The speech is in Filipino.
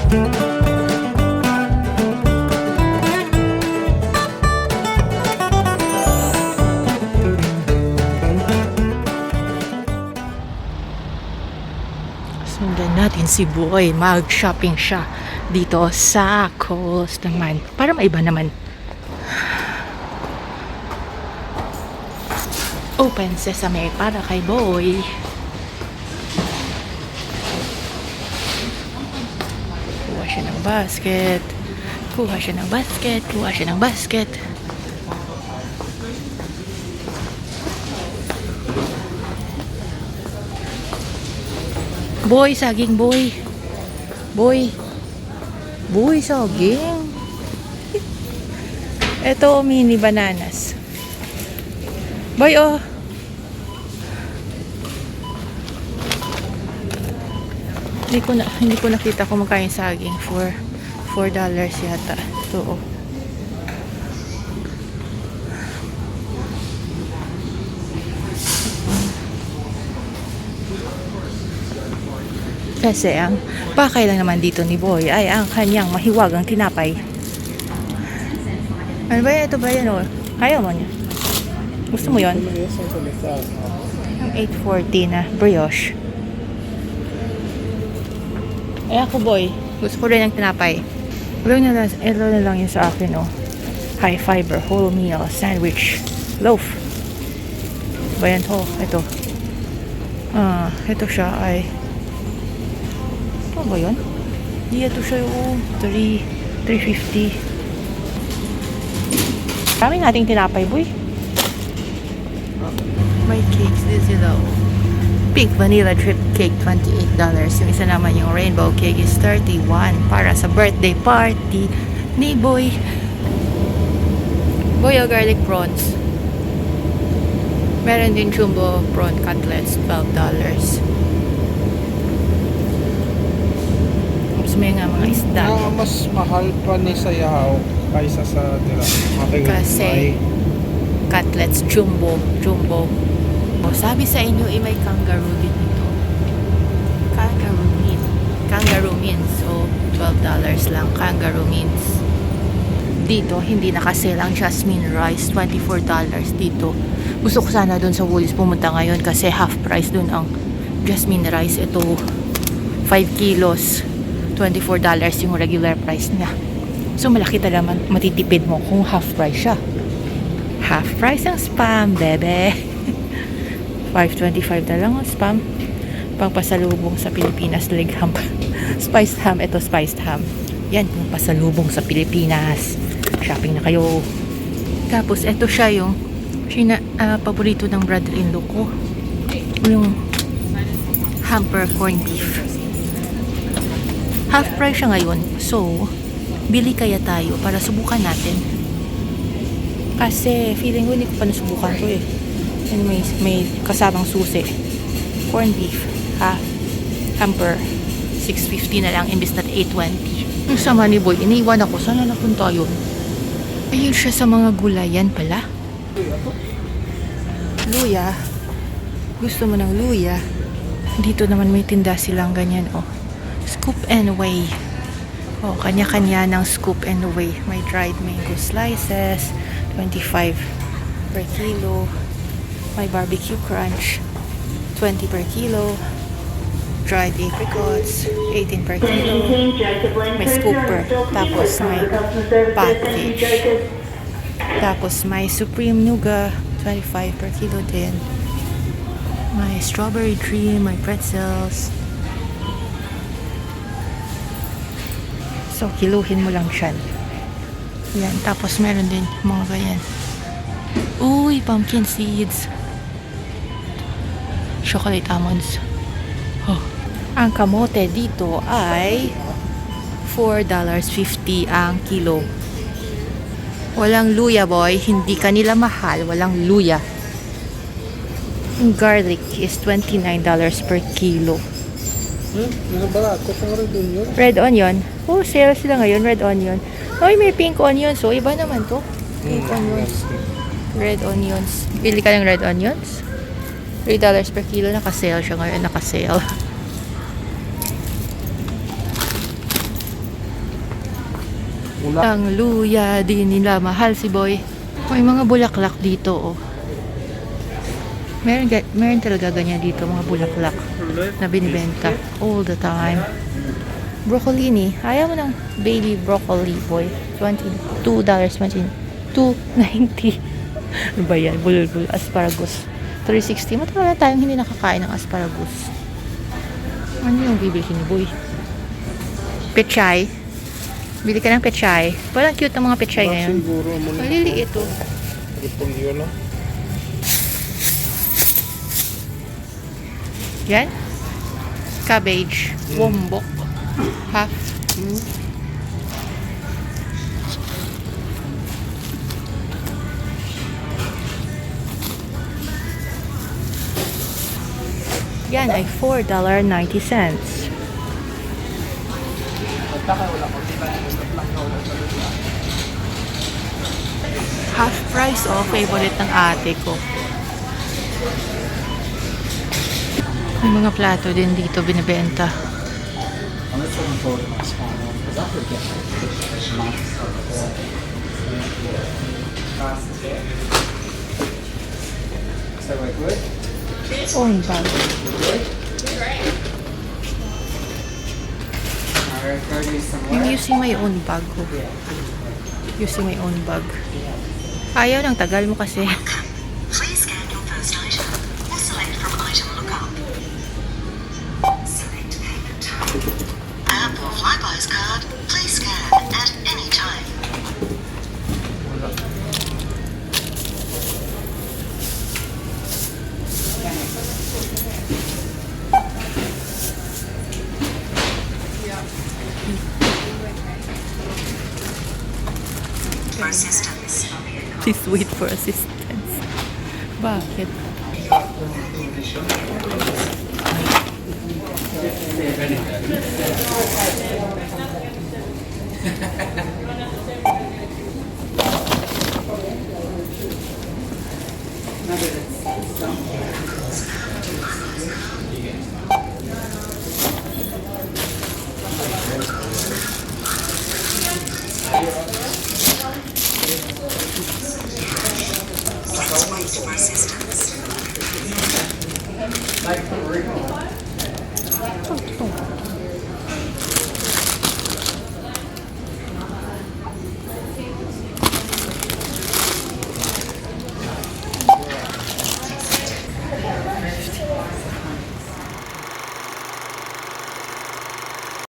Sundan natin si Boy. Mag-shopping siya dito sa Kohl's naman. Para maiba naman. Open Sesame para kay Boy. Kuha siya ng basket. Kuha siya ng basket. Kuha siya ng basket. Boy, saging, boy. Boy. Boy, saging. Ito, mini bananas. Boy, oh. Hindi ko nakita kung magkano saging for $4 yata. Ito, oh. Kasi ang pakay lang naman dito ni Boy ay ang kanyang mahiwagang tinapay. Ano ba yan? Ito ba yan? Ayaw mo niya. Gusto mo yon? Ang 840 na brioche. Ay ako, Boy. Gusto ko rin ng tinapay. Ito na lang yun sa akin, oh. High fiber, whole meal, sandwich, loaf. Ba yan to? Ito. Ito siya ay ano ba yun? Di ito siya yung 350. Kami nating tinapay, Boy. May cakes din sila. Pink vanilla drip cake, $28. Yung isa naman yung rainbow cake is $31 para sa birthday party ni Boy. Boy, garlic prawns. Meron din jumbo prawn cutlets, $12. May nga mga isda. Mas mahal pa ni Sayaw kaysa sa nila. Kasi cutlets jumbo. O, sabi sa inyo may kangaroo din dito. Kangaroo means. So $12 lang kangaroo means. Dito hindi nakasale ang jasmine rice, $24 dito. Gusto ko sana doon sa Woolies pumunta ngayon kasi half price doon ang jasmine rice. Ito 5 kilos. $24 yung regular price niya. So, malaki talaga matitipid mo kung half price siya. Half price ang spam, bebe. $5.25 na lang ang spam. Pangpasalubong sa Pilipinas, leg ham. Spiced ham, ito spiced ham. Yan, yung pasalubong sa Pilipinas. Shopping na kayo. Tapos, ito siya yung paborito ng brother-in-law ko. Yung hamper corned beef. Half price siya ngayon. So, bili kaya tayo para subukan natin. Kasi, feeling ko hindi ko pa nasubukan to eh. And may kasamang susi. Corned beef. Hamper. $6.50 na lang imbis na $8.20. Yung sama ni Boy, iniwan ako. Saan na napunta yun? Ayun siya sa mga gulayan pala. Luya. Gusto mo ng luya? Dito naman may tinda silang ganyan, oh. Scoop and weigh. Oh, kanya-kanya ng scoop and weigh. May dried mango slices, 25 per kilo. May barbecue crunch, 20 per kilo. Dried apricots, 18 per kilo. May scooper. Tapos may package. Tapos may supreme nougat, 25 per kilo din. May strawberry dream, may pretzels. So, kiluhin mo lang siya. Yan. Tapos, meron din mga ganyan. Uy, pumpkin seeds. Chocolate almonds. Oh. Ang kamote dito ay $4.50 ang kilo. Walang luya, Boy. Hindi kanila mahal. Walang luya. Yung garlic is $29 per kilo. Red onion. Oh, sale sila ngayon. Red onion. Ay, may pink onion. So, iba naman to. Pink onions. Red onions. Bili ka ng red onions. $3 per kilo. Naka-sale siya ngayon. Naka-sale. Pula. Ang luya, di nila mahal si Boy. May mga bulaklak dito, oh. Meron talaga ganyan dito, mga bulaklak na binibenta all the time. Broccolini. Ayaw mo ng baby broccoli, Boy. $22.20. $2.90. Ano ba yan? Bulol-bulol. Asparagus. $3.60. Matagal na tayong hindi nakakain ng asparagus. Ano yung bibili ni Boy? Pechay. Bili ka ng pechay. Parang cute ng mga pechay ngayon. Siguro mo na. Maliliit ito. Repolyo lang. Yan. Cabbage. Wombok. Half. Yan ay $4.90. Half price, oh. Favorite ng ate ko. May mga plato din dito binibenta. Own bag. I'm using my own bag ko. Using my own bag. Ayaw ng tagal mo kasi. Please scan your first item or select from item lookup. Select payment type. Apple Flybuys card. Please scan at any time. For assistance. Please wait for assistance. Bakit?